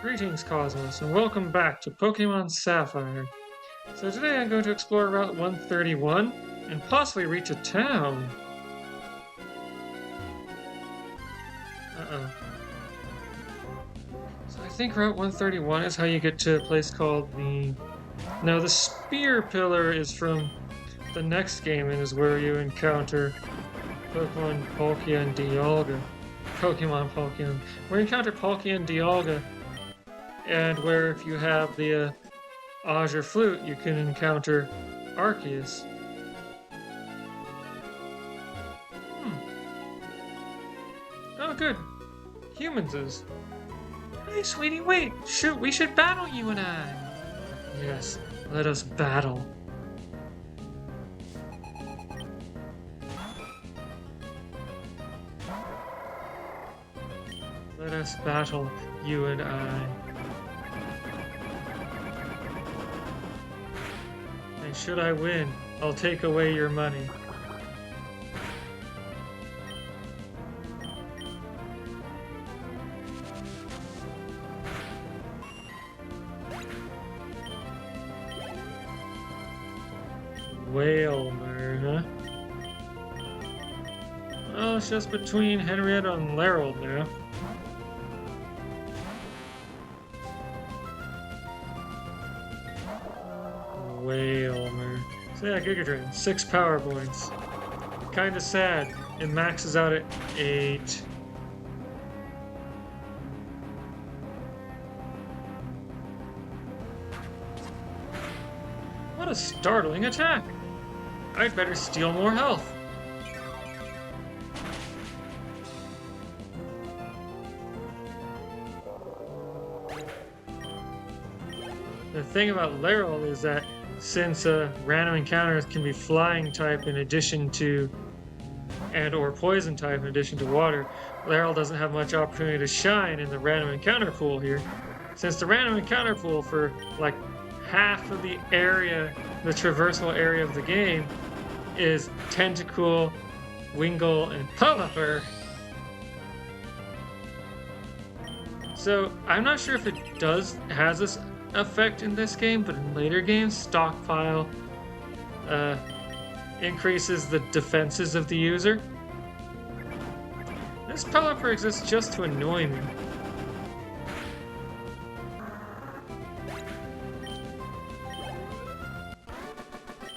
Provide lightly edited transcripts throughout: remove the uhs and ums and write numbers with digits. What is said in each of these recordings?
Greetings, Cosmos, and welcome back to Pokemon Sapphire. So today I'm going to explore Route 131 and possibly reach a town. Uh-oh. So I think Route 131 is how you get to a place called the... No, the Spear Pillar is from the next game and is where you encounter Pokemon Palkia and Dialga. Where you encounter Palkia and Dialga, and where if you have the Azure Flute, you can encounter Arceus. Oh, good. Humans is. Hey, sweetie, wait. Shoot, we should battle, you and I. Yes, let us battle. Let us battle, you and I. And should I win, I'll take away your money. Whalmer, huh? Well, it's just between Henrietta and Larold now. Whalmer. So yeah, Giga Drain, 6 power points. Kinda sad. It maxes out at 8. What a startling attack! I'd better steal more health. The thing about Larold is that since random encounters can be flying type in addition to or poison type in addition to water, Larold doesn't have much opportunity to shine in the random encounter pool here. Since the random encounter pool for like half of the area, the traversal area of the game, is Tentacool, Wingull, and Pelipper. So I'm not sure if it has this effect in this game, but in later games, Stockpile increases the defenses of the user. This Pelipper exists just to annoy me.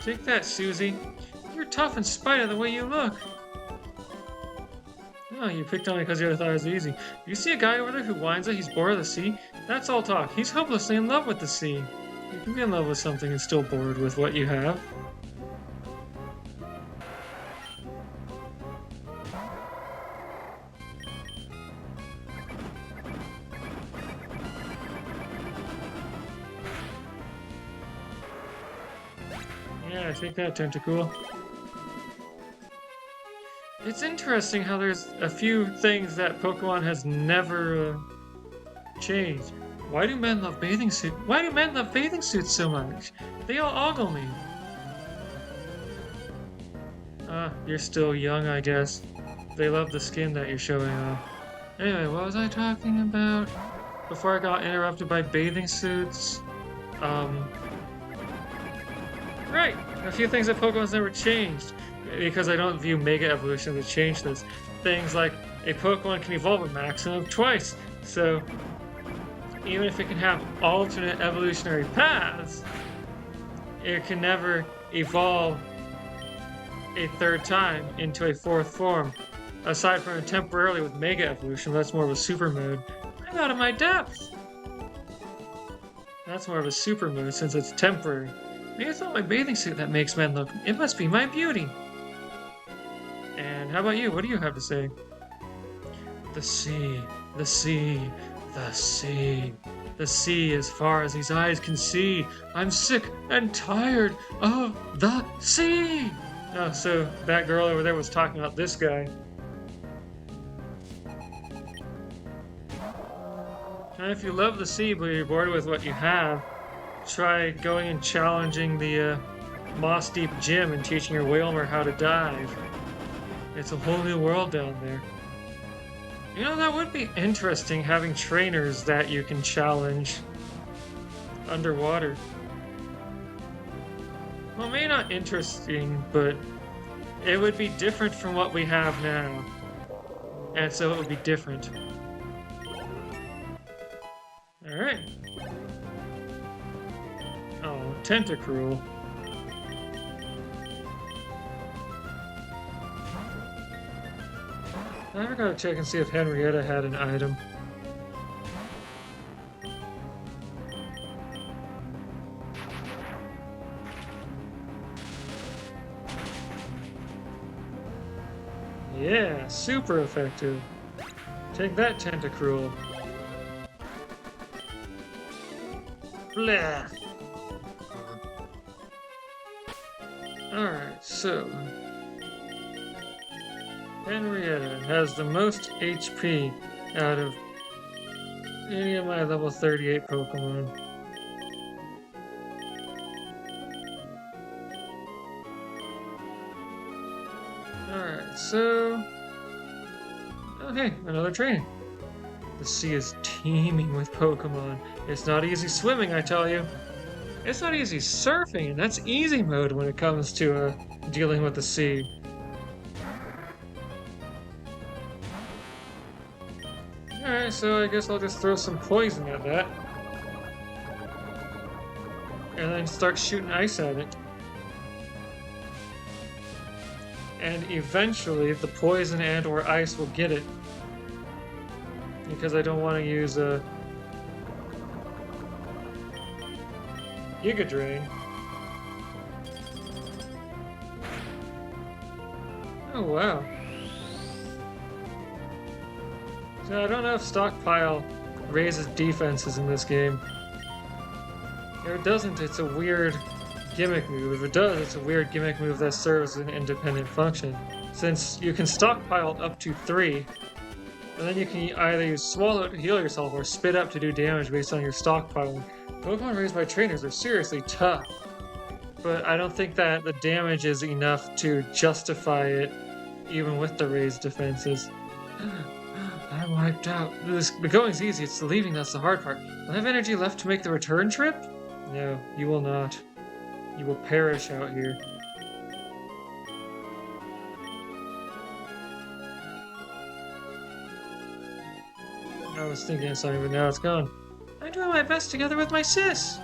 Take that, Susie. You're tough in spite of the way you look. Oh, you picked on me because you thought it was easy. You see a guy over there who whines that he's bored of the sea? That's all talk. He's hopelessly in love with the sea. You can be in love with something and still bored with what you have. Yeah, I think that Tentacool. It's interesting how there's a few things that Pokemon has never changed. Why do men love bathing suits? Why do men love bathing suits so much? They all ogle me. You're still young, I guess. They love the skin that you're showing off. Anyway, what was I talking about? Before I got interrupted by bathing suits? Right! A few things that Pokemon's never changed. Because I don't view Mega Evolution to change this. Things like a Pokemon can evolve a maximum of twice. So, even if it can have alternate evolutionary paths, it can never evolve a third time into a fourth form. Aside from temporarily with Mega Evolution, that's more of a super mode. I'm out of my depth! That's more of a super mode since it's temporary. Maybe it's not my bathing suit that makes men look. It must be my beauty. And how about you? What do you have to say? The sea, the sea, the sea. The sea as far as these eyes can see. I'm sick and tired of the sea. Oh, so that girl over there was talking about this guy. And if you love the sea but you're bored with what you have, try going and challenging the Moss Deep Gym and teaching your Whalmer how to dive. It's a whole new world down there. You know, that would be interesting, having trainers that you can challenge underwater. Well, maybe not interesting, but it would be different from what we have now. And so it would be different. Alright. Oh, Tentacruel. I gotta check and see if Henrietta had an item. Yeah, super effective. Take that, Tentacruel. Blah. Alright, so Henrietta has the most HP out of any of my level 38 Pokemon. Alright, so... Oh hey, another training. The sea is teeming with Pokemon. It's not easy swimming, I tell you. It's not easy surfing, and that's easy mode when it comes to dealing with the sea. Alright, so I guess I'll just throw some poison at that. And then start shooting ice at it. And eventually the poison and or ice will get it. Because I don't want to use a Giga Drain. Oh wow. So I don't know if Stockpile raises defenses in this game. If it doesn't, it's a weird gimmick move. If it does, it's a weird gimmick move that serves an independent function. Since you can stockpile up to 3, and then you can either use Swallow to heal yourself or Spit Up to do damage based on your stockpiling. Pokemon raised by trainers are seriously tough, but I don't think that the damage is enough to justify it even with the raised defenses. I'm wiped out. The going's easy, it's the leaving that's the hard part. Will I have energy left to make the return trip? No, you will not. You will perish out here. I was thinking of something, but now it's gone. I'm doing my best together with my sis!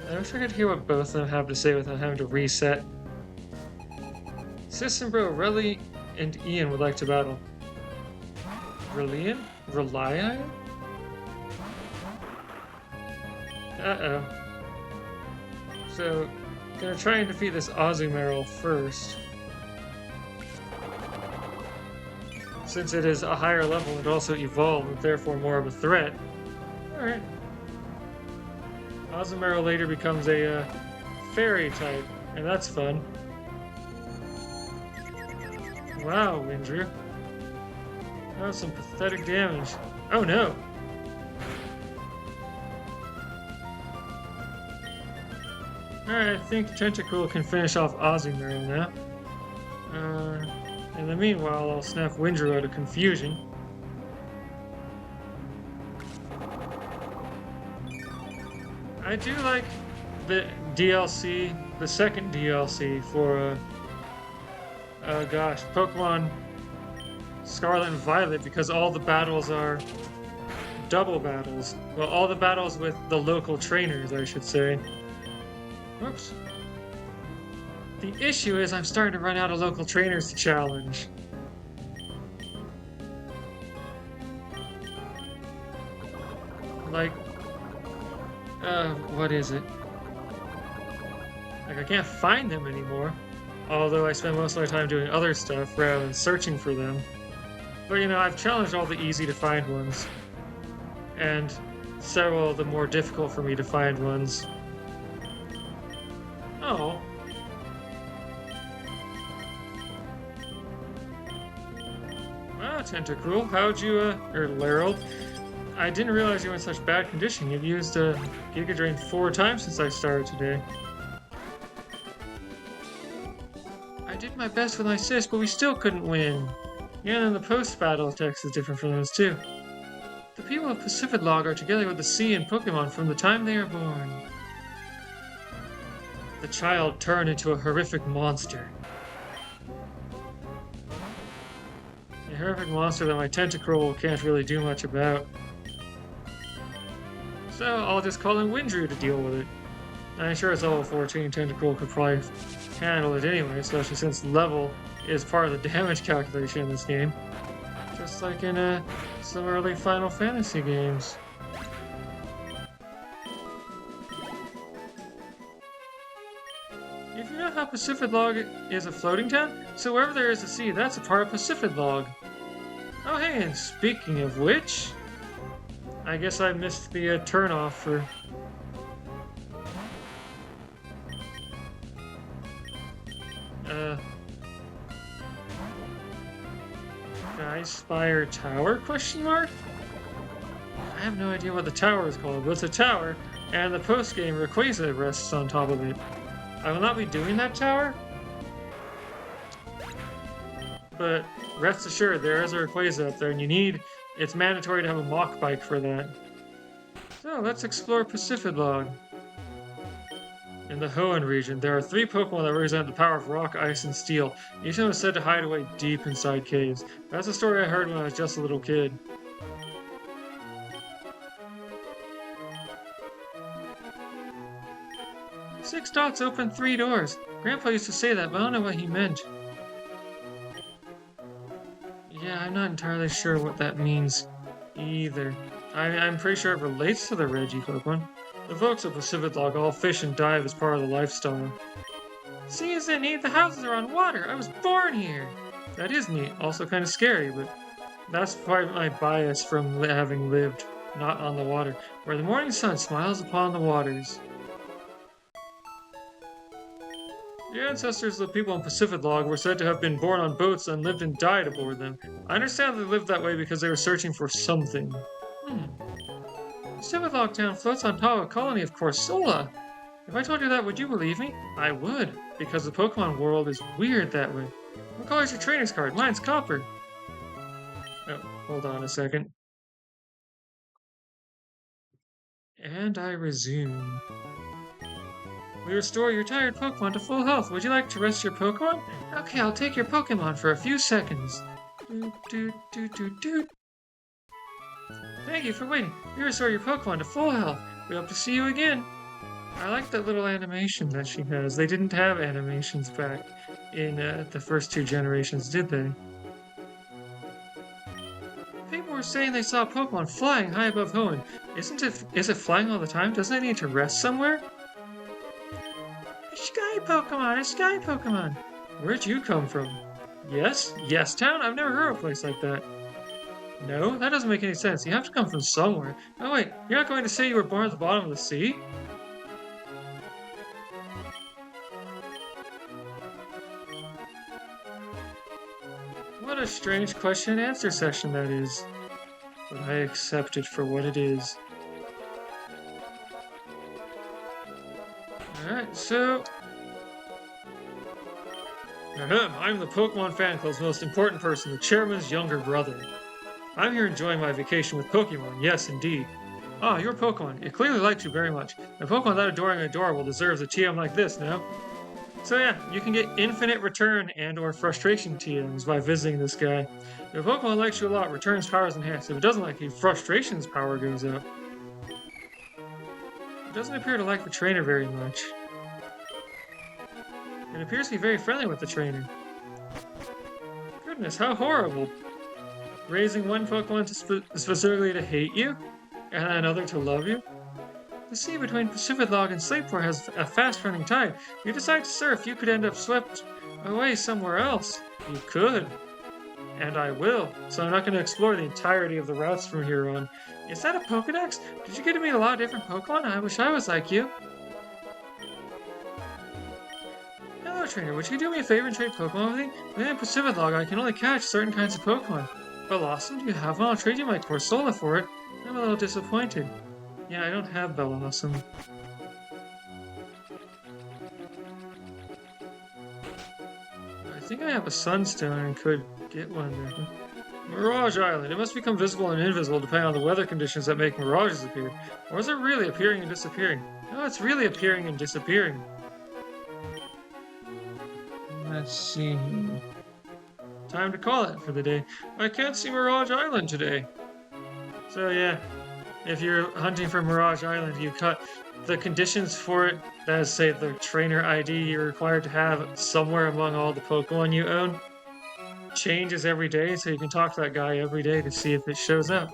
I wish I could hear what both of them have to say without having to reset. Sis and bro, Relly and Ian would like to battle. Relian? Relian? Uh-oh. So, gonna try and defeat this Azumarill first. Since it is a higher level, it also evolved, and therefore more of a threat. Alright. Azumarill later becomes a fairy type, and that's fun. Wow, Windrew. That was some pathetic damage. Oh no! Alright, I think Tentacruel can finish off Azumarill now. In the meanwhile, I'll snap Windrew out of confusion. I do like the DLC, the second DLC for, gosh, Pokemon Scarlet and Violet, because all the battles are double battles. Well, all the battles with the local trainers, I should say. Whoops. The issue is I'm starting to run out of local trainers to challenge. Like, what is it? Like, I can't find them anymore. Although I spend most of my time doing other stuff rather than searching for them. But you know, I've challenged all the easy to find ones. And several of the more difficult for me to find ones. Oh. Wow, Tentacruel, how'd you, or Larold? I didn't realize you were in such bad condition. You've used Giga Drain 4 times since I started today. I did my best with my sis, but we still couldn't win. Yeah, and then the post-battle text is different from those too. The people of Pacifidlog are together with the sea and Pokemon from the time they are born. The child turned into a horrific monster. A horrific monster that my Tentacruel can't really do much about. So I'll just call in Windrew to deal with it. I'm sure it's level 14, Tentacruel could probably handle it anyway, especially since level is part of the damage calculation in this game. Just like in some early Final Fantasy games. If you know how Pacifidlog is a floating town, so wherever there is a sea, that's a part of Pacifidlog. Oh hey, and speaking of which, I guess I missed the turn-off for... Spire Tower, question mark? I have no idea what the tower is called, but it's a tower, and the post-game Rayquaza rests on top of it. I will not be doing that tower, but rest assured, there is a Rayquaza up there, and it's mandatory to have a Mach Bike for that. So, let's explore Pacifidlog. In the Hoenn region, there are 3 Pokemon that represent the power of rock, ice, and steel. Each of them is said to hide away deep inside caves. That's a story I heard when I was just a little kid. Six dots open 3 doors. Grandpa used to say that, but I don't know what he meant. Yeah, I'm not entirely sure what that means either. I'm pretty sure it relates to the Reggie Pokemon. The folks of Pacifidlog all fish and dive as part of the lifestyle. See, isn't it neat? The houses are on water. I was born here. That is neat. Also kind of scary, but that's part of my bias from having lived not on the water, where the morning sun smiles upon the waters. The ancestors of the people in Pacifidlog were said to have been born on boats and lived and died aboard them. I understand they lived that way because they were searching for something. Pacifidlog Town floats on top of a colony of Corsola. If I told you that, would you believe me? I would, because the Pokemon world is weird that way. What color is your trainer's card? Mine's copper. Oh, hold on a second. And I resume. We restore your tired Pokemon to full health. Would you like to rest your Pokemon? Okay, I'll take your Pokemon for a few seconds. Thank you for waiting. We restore your Pokemon to full health. We hope to see you again. I like that little animation that she has. They didn't have animations back in the first 2 generations, did they? People were saying they saw Pokemon flying high above Hoenn. Is it flying all the time? Doesn't it need to rest somewhere? A sky Pokemon! A sky Pokemon! Where'd you come from? Yes? Yes Town? I've never heard of a place like that. No, that doesn't make any sense. You have to come from somewhere. Oh wait, you're not going to say you were born at the bottom of the sea? What a strange question and answer session that is. But I accept it for what it is. Alright, so... I'm the Pokemon Fan Club's most important person, the chairman's younger brother. I'm here enjoying my vacation with Pokemon, yes indeed. Ah, your Pokemon. It clearly likes you very much. A Pokemon that adoring and adorable deserves a TM like this, no? So yeah, you can get infinite return and or frustration TMs by visiting this guy. If a Pokemon likes you a lot, return's power is enhanced. If it doesn't like you, frustration's power goes up. It doesn't appear to like the trainer very much. It appears to be very friendly with the trainer. Goodness, how horrible. Raising one Pokemon specifically to hate you, and another to love you? The sea between Pacifidlog and Sapphire has a fast-running tide. If you decide to surf, you could end up swept away somewhere else. You could. And I will. So I'm not going to explore the entirety of the routes from here on. Is that a Pokedex? Did you get to meet a lot of different Pokemon? I wish I was like you. Hello, trainer. Would you do me a favor and trade Pokemon with me? Within Pacifidlog, I can only catch certain kinds of Pokemon. Bellossom, do you have one? I'll trade you my Corsola for it. I'm a little disappointed. Yeah, I don't have Bellossom. I think I have a Sunstone and could Get one there. Mirage Island. It must become visible and invisible depending on the weather conditions that make mirages appear. Or is it really appearing and disappearing? No, it's really appearing and disappearing. Let's see. Time to call it for the day. I can't see Mirage Island today. So yeah, if you're hunting for Mirage Island, you cut the conditions for it, that is, say, the trainer ID you're required to have somewhere among all the Pokemon you own, changes every day, so you can talk to that guy every day to see if it shows up.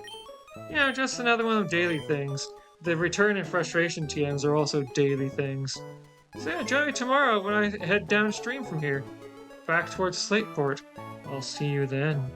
You know, just another one of daily things. The return and frustration TMs are also daily things. So yeah, join me tomorrow when I head downstream from here, back towards Slateport. I'll see you then.